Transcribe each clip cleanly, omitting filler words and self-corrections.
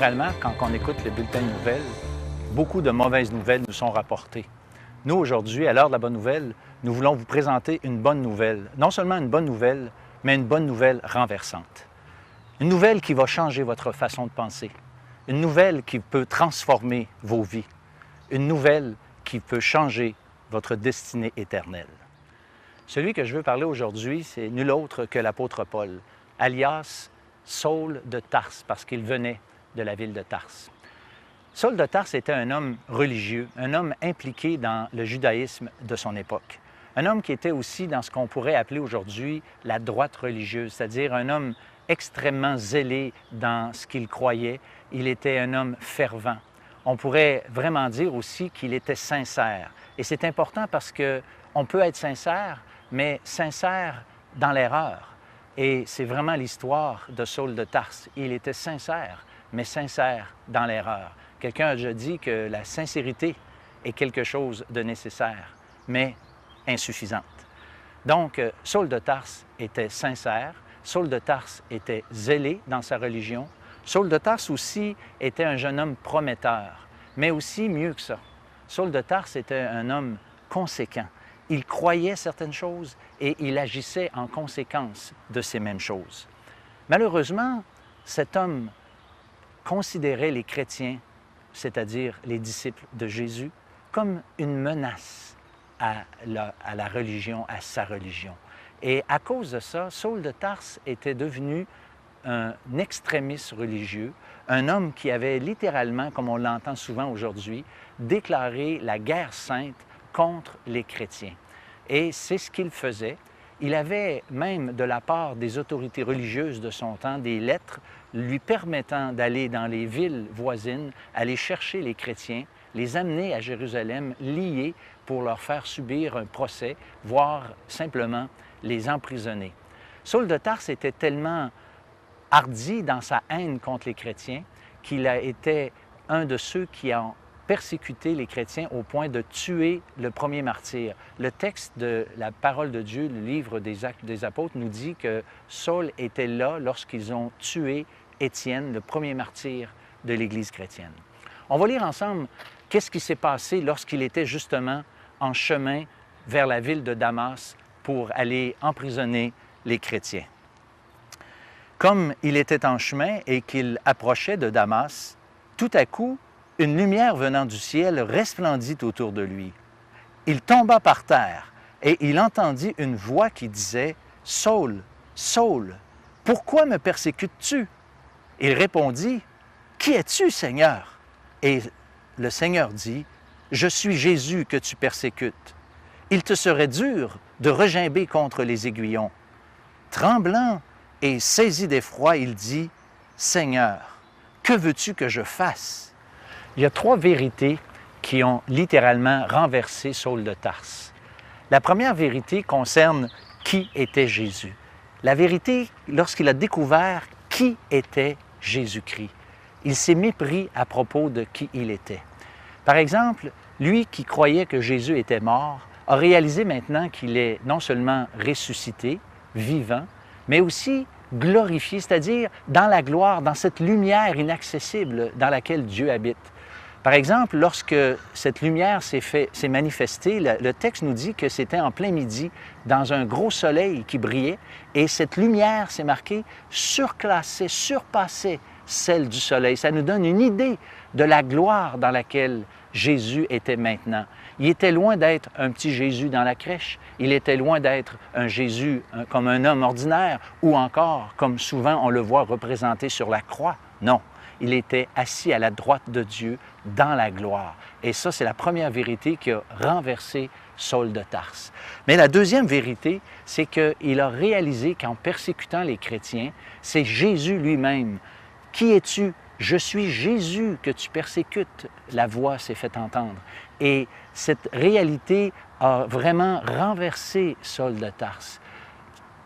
Généralement, quand on écoute le bulletin de nouvelles, beaucoup de mauvaises nouvelles nous sont rapportées. Nous, aujourd'hui, à l'heure de la bonne nouvelle, nous voulons vous présenter une bonne nouvelle. Non seulement une bonne nouvelle, mais une bonne nouvelle renversante. Une nouvelle qui va changer votre façon de penser. Une nouvelle qui peut transformer vos vies. Une nouvelle qui peut changer votre destinée éternelle. Celui que je veux parler aujourd'hui, c'est nul autre que l'apôtre Paul, alias Saul de Tarse, parce qu'il venait de la ville de Tarse. Saul de Tarse était un homme religieux, un homme impliqué dans le judaïsme de son époque. Un homme qui était aussi dans ce qu'on pourrait appeler aujourd'hui la droite religieuse, c'est-à-dire un homme extrêmement zélé dans ce qu'il croyait. Il était un homme fervent. On pourrait vraiment dire aussi qu'il était sincère. Et c'est important parce qu'on peut être sincère, mais sincère dans l'erreur. Et c'est vraiment l'histoire de Saul de Tarse. Il était sincère, mais sincère dans l'erreur. Quelqu'un a déjà dit que la sincérité est quelque chose de nécessaire, mais insuffisante. Donc, Saul de Tarse était sincère, Saul de Tarse était zélé dans sa religion. Saul de Tarse aussi était un jeune homme prometteur, mais aussi mieux que ça. Saul de Tarse était un homme conséquent. Il croyait certaines choses et il agissait en conséquence de ces mêmes choses. Malheureusement, cet homme considérait les chrétiens, c'est-à-dire les disciples de Jésus, comme une menace à la religion, à sa religion. Et à cause de ça, Saul de Tarse était devenu un extrémiste religieux, un homme qui avait littéralement, comme on l'entend souvent aujourd'hui, déclaré la guerre sainte contre les chrétiens. Et c'est ce qu'il faisait. Il avait même de la part des autorités religieuses de son temps des lettres lui permettant d'aller dans les villes voisines, aller chercher les chrétiens, les amener à Jérusalem liés pour leur faire subir un procès, voire simplement les emprisonner. Saul de Tarse était tellement hardi dans sa haine contre les chrétiens qu'il a été un de ceux qui ont persécuté les chrétiens au point de tuer le premier martyr. Le texte de la parole de Dieu, le livre des Actes des Apôtres, nous dit que Saul était là lorsqu'ils ont tué Étienne, le premier martyr de l'Église chrétienne. On va lire ensemble qu'est-ce qui s'est passé lorsqu'il était justement en chemin vers la ville de Damas pour aller emprisonner les chrétiens. Comme il était en chemin et qu'il approchait de Damas, tout à coup, une lumière venant du ciel resplendit autour de lui. Il tomba par terre et il entendit une voix qui disait « Saul, Saul, pourquoi me persécutes-tu? » Il répondit « Qui es-tu, Seigneur? » Et le Seigneur dit « Je suis Jésus que tu persécutes. Il te serait dur de regimber contre les aiguillons. » Tremblant et saisi d'effroi, il dit « Seigneur, que veux-tu que je fasse? » Il y a trois vérités qui ont littéralement renversé Saul de Tarse. La première vérité concerne qui était Jésus. La vérité, lorsqu'il a découvert qui était Jésus-Christ, il s'est mépris à propos de qui il était. Par exemple, lui qui croyait que Jésus était mort, a réalisé maintenant qu'il est non seulement ressuscité, vivant, mais aussi glorifié, c'est-à-dire dans la gloire, dans cette lumière inaccessible dans laquelle Dieu habite. Par exemple, lorsque cette lumière s'est manifestée, le texte nous dit que c'était en plein midi, dans un gros soleil qui brillait, et cette lumière, c'est marqué, surclassait, surpassait celle du soleil. Ça nous donne une idée de la gloire dans laquelle Jésus était maintenant. Il était loin d'être un petit Jésus dans la crèche. Il était loin d'être un Jésus comme un homme ordinaire ou encore, comme souvent on le voit représenté sur la croix. Non, il était assis à la droite de Dieu dans la gloire. Et ça, c'est la première vérité qui a renversé Saul de Tarse. Mais la deuxième vérité, c'est qu'il a réalisé qu'en persécutant les chrétiens, c'est Jésus lui-même. Qui es-tu? Je suis Jésus que tu persécutes. La voix s'est fait entendre. Et cette réalité a vraiment renversé Saul de Tarse.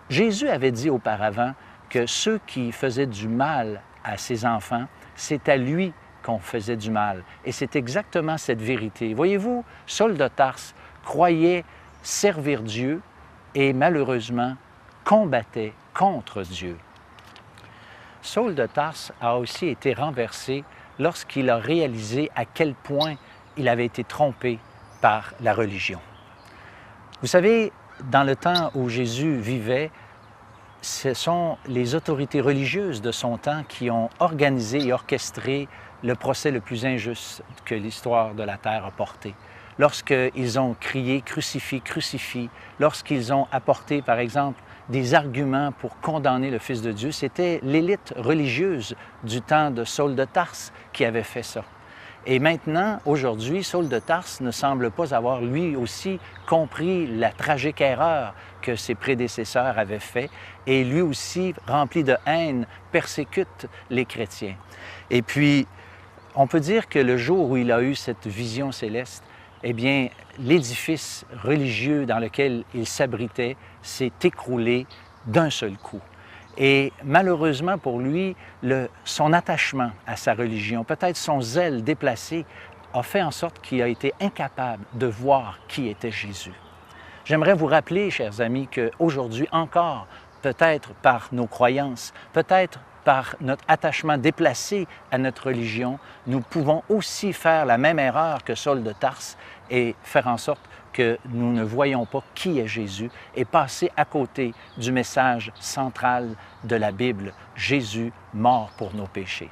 Jésus avait dit auparavant que ceux qui faisaient du mal à ses enfants, c'est à lui qu'on faisait du mal. Et c'est exactement cette vérité. Voyez-vous, Saul de Tarse croyait servir Dieu et malheureusement combattait contre Dieu. Saul de Tarse a aussi été renversé lorsqu'il a réalisé à quel point il avait été trompé par la religion. Vous savez, dans le temps où Jésus vivait, ce sont les autorités religieuses de son temps qui ont organisé et orchestré le procès le plus injuste que l'histoire de la terre a porté. Lorsqu'ils ont crié « Crucifie, crucifie », lorsqu'ils ont apporté, par exemple, des arguments pour condamner le Fils de Dieu, c'était l'élite religieuse du temps de Saul de Tarse qui avait fait ça. Et maintenant, aujourd'hui, Saul de Tarse ne semble pas avoir lui aussi compris la tragique erreur que ses prédécesseurs avaient fait et lui aussi, rempli de haine, persécute les chrétiens. Et puis, on peut dire que le jour où il a eu cette vision céleste, eh bien, l'édifice religieux dans lequel il s'abritait s'est écroulé d'un seul coup. Et malheureusement pour lui, son attachement à sa religion, peut-être son zèle déplacé, a fait en sorte qu'il a été incapable de voir qui était Jésus. J'aimerais vous rappeler, chers amis, qu'aujourd'hui encore, peut-être par nos croyances, peut-être par notre attachement déplacé à notre religion, nous pouvons aussi faire la même erreur que Saul de Tarse et faire en sorte que nous ne voyons pas qui est Jésus et passer à côté du message central de la Bible, Jésus mort pour nos péchés.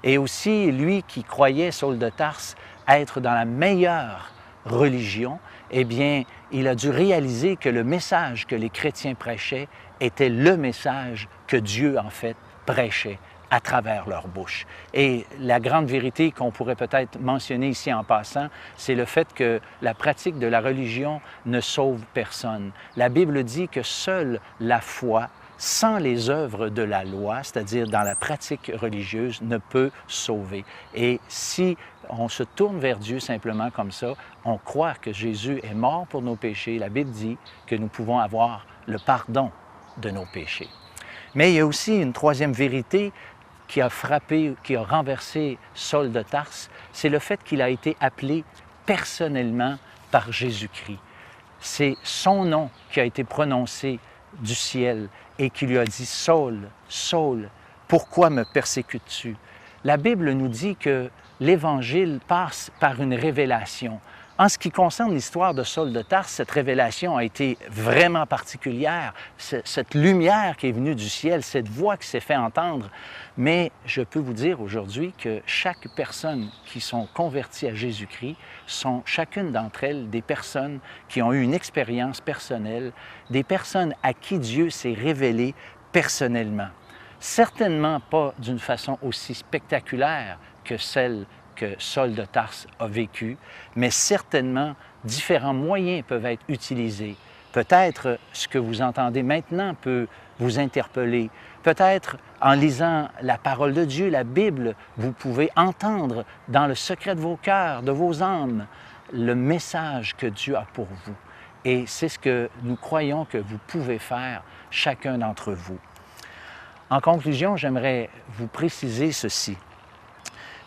Et aussi, lui qui croyait, Saul de Tarse, être dans la meilleure religion, eh bien, il a dû réaliser que le message que les chrétiens prêchaient était le message que Dieu, en fait, prêchait à travers leur bouche. Et la grande vérité qu'on pourrait peut-être mentionner ici en passant, c'est le fait que la pratique de la religion ne sauve personne. La Bible dit que seule la foi, sans les œuvres de la loi, c'est-à-dire dans la pratique religieuse, ne peut sauver. Et si on se tourne vers Dieu simplement comme ça, on croit que Jésus est mort pour nos péchés, la Bible dit que nous pouvons avoir le pardon de nos péchés. Mais il y a aussi une troisième vérité qui a frappé, qui a renversé Saul de Tarse, c'est le fait qu'il a été appelé personnellement par Jésus-Christ. C'est son nom qui a été prononcé du ciel et qui lui a dit « Saul, Saul, pourquoi me persécutes-tu? » La Bible nous dit que l'Évangile passe par une révélation. En ce qui concerne l'histoire de Saul de Tarse, cette révélation a été vraiment particulière. Cette lumière qui est venue du ciel, cette voix qui s'est fait entendre. Mais je peux vous dire aujourd'hui que chaque personne qui sont converties à Jésus-Christ sont chacune d'entre elles des personnes qui ont eu une expérience personnelle, des personnes à qui Dieu s'est révélé personnellement. Certainement pas d'une façon aussi spectaculaire que celle que Saul de Tarse a vécu, mais certainement différents moyens peuvent être utilisés. Peut-être ce que vous entendez maintenant peut vous interpeller. Peut-être en lisant la parole de Dieu, la Bible, vous pouvez entendre dans le secret de vos cœurs, de vos âmes, le message que Dieu a pour vous. Et c'est ce que nous croyons que vous pouvez faire, chacun d'entre vous. En conclusion, j'aimerais vous préciser ceci.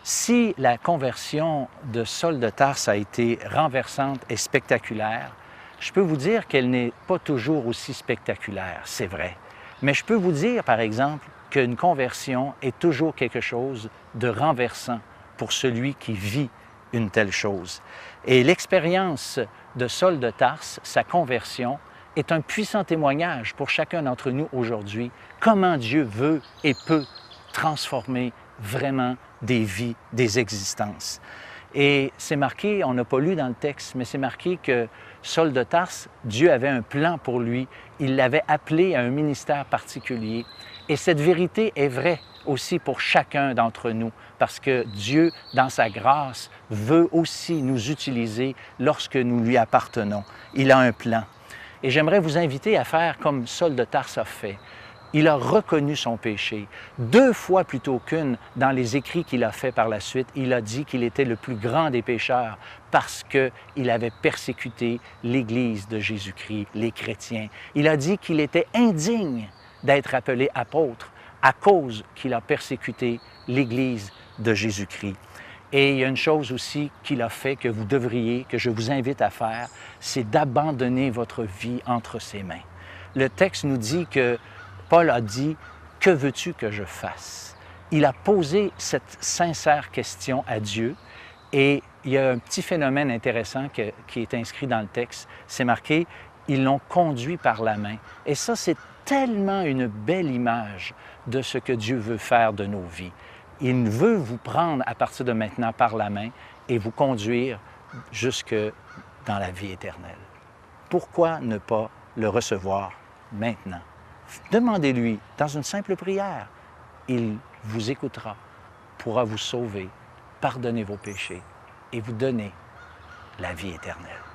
Si la conversion de Saul de Tarse a été renversante et spectaculaire, je peux vous dire qu'elle n'est pas toujours aussi spectaculaire, c'est vrai. Mais je peux vous dire, par exemple, qu'une conversion est toujours quelque chose de renversant pour celui qui vit une telle chose. Et l'expérience de Saul de Tarse, sa conversion, est un puissant témoignage pour chacun d'entre nous aujourd'hui, comment Dieu veut et peut transformer vraiment des vies, des existences. Et c'est marqué, on n'a pas lu dans le texte, mais c'est marqué que Saul de Tarse, Dieu avait un plan pour lui. Il l'avait appelé à un ministère particulier. Et cette vérité est vraie aussi pour chacun d'entre nous, parce que Dieu, dans sa grâce, veut aussi nous utiliser lorsque nous lui appartenons. Il a un plan. Et j'aimerais vous inviter à faire comme Saul de Tarse a fait. Il a reconnu son péché. 2 fois plutôt qu'une, dans les écrits qu'il a fait par la suite, il a dit qu'il était le plus grand des pécheurs parce qu'il avait persécuté l'Église de Jésus-Christ, les chrétiens. Il a dit qu'il était indigne d'être appelé apôtre à cause qu'il a persécuté l'Église de Jésus-Christ. Et il y a une chose aussi qu'il a fait que vous devriez, que je vous invite à faire, c'est d'abandonner votre vie entre ses mains. Le texte nous dit que Paul a dit « Que veux-tu que je fasse? » il a posé cette sincère question à Dieu et il y a un petit phénomène intéressant qui est inscrit dans le texte. C'est marqué « Ils l'ont conduit par la main ». Et ça, c'est tellement une belle image de ce que Dieu veut faire de nos vies. Il veut vous prendre à partir de maintenant par la main et vous conduire jusque dans la vie éternelle. Pourquoi ne pas le recevoir maintenant? Demandez-lui dans une simple prière. Il vous écoutera, pourra vous sauver, pardonner vos péchés et vous donner la vie éternelle.